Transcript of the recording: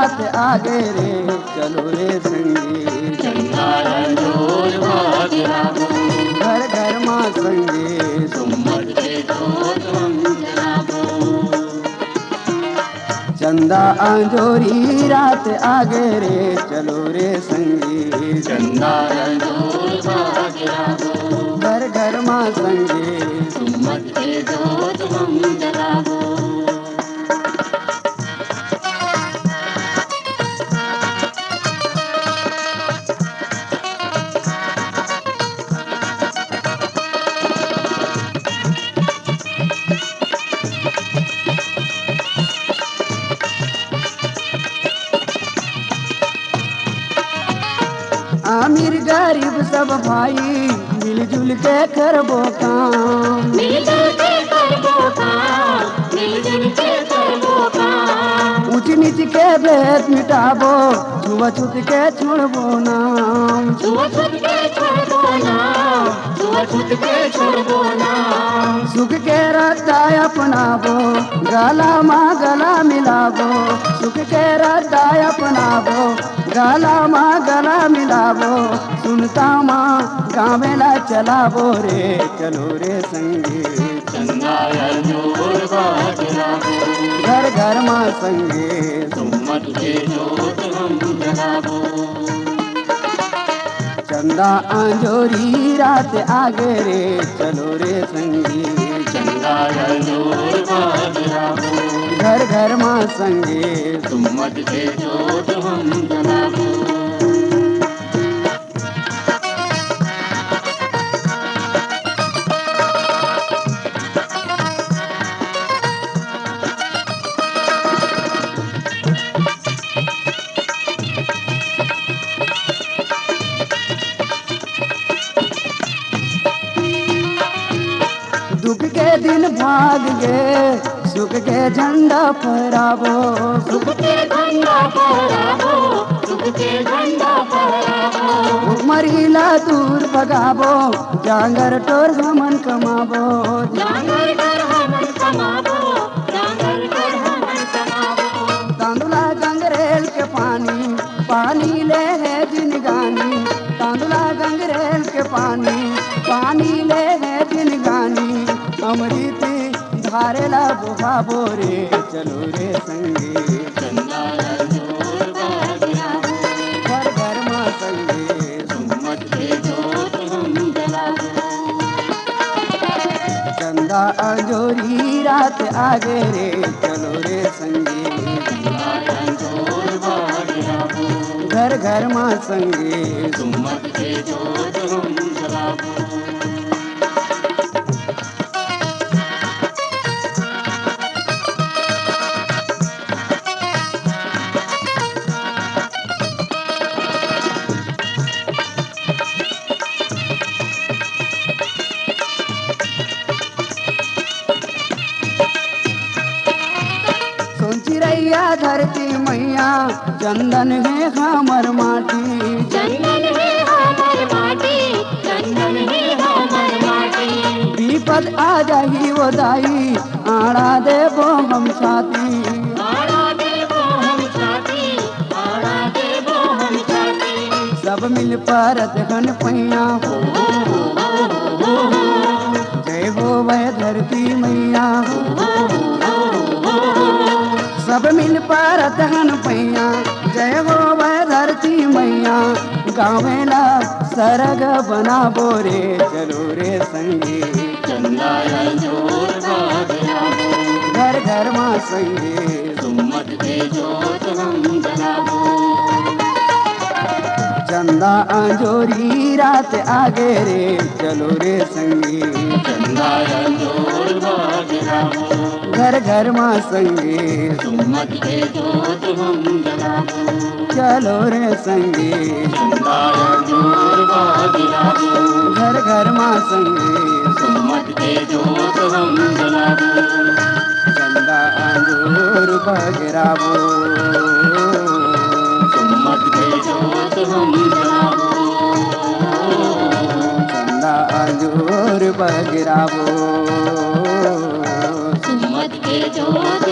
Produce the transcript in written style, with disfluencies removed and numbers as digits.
रात आगे रे चलो रे संगी। चंदा अंजोर भागराबो घर घर माँ संगे सुम्मत के जोत हम जलाबो। चंदा अंजोरी रात आगे रे चलो रे संगी। चंदा अंजोर भागराबो घर घर माँ संगे सुम्मत के जोत हम जलाबो। आमिर गरीब सब भाई मिलजुल के करबो काम। मिलजुल के करबो काम मिलजुल के करबो काम। ऊंच नीच के भेद मिटाबो छुआछूत के छोड़बो नाम। छुआछूत के छोड़बो नाम छुआछूत के छोड़बो नाम। सुख के रास्ता अपनाबो गला माँ गला मिलाबो। सुख के रास्ता अपनाबो गला माँ गला मिलाबो। सुनता माँ गावेला चलाबो रे चलो रे संगी। चंदा अंजोर भागराबो घर घर माँ संगे सुम्मत के जोत हम जलाबो। चंदा अंजोरी रात आगे रे चलो रे संगी। चंदा अंजोर भागराबो घर घर माँ संगे सुम्मत के जोत हम जलाबो। दुख के दिन भाग गए सुख के झंडा फहराबो। सुख के झंडा फहराबो सुख के झंडा फहराबो। मरीला दूर भगाबो जांगर टोर हमन कमाबो। जांगर कर हमन कमाबो जांगर कर हमन कमाबो। तांदुला गंगरेल के पानी पानी ले है जिनगानी। तांदुला गंगरेल के पानी ले है जिनगानी। अमृति धारेला बुहाबो रे चलो रे संगी। चंदा अंजोर भागराबो घर घर माँ संगे सुम्मत के जोत हम जलाबो। चंदा अंजोरी रात आगे रे चलो रे संगी। चंदा अंजोर भागराबो घर घर माँ संगे सुम्मत के जोत हम जलाबो। चिरैया धरती मैया चंदन है हमर माटी। चंदन है हमर माटी चंदन है हमर माटी। विपद आ जाही वो दाई आड़ा देबो हम छाती। आड़ा देबो हम छाती आड़ा देबो हम छाती। सब मिल परत घन पैया जय हो वह धरती मैया। सब मिल परत घन पैया जय हो वह धरती मैया। गावेला सरग बनाबो रे चलो रे संगी। चंदा अंजोर भागराबो घर घर माँ संगे सुम्मत के जोत हम जलाबो। चंदा अंजोरी रात आगे रे चलो रे संगी। चंदा अंजोर भागराबो घर घर माँ संगे सुम्मत के जोत हम जलाबो। चलो रे संगी। चंदा अंजोर भागराबो घर घर माँ संगे सुम्मत के जोत हम जलाबो। चंदा अंजोर बगराबो सुम्मत के जोत हम जलाबो। चंदा अंजोर बगराबो सुम्मत के जोत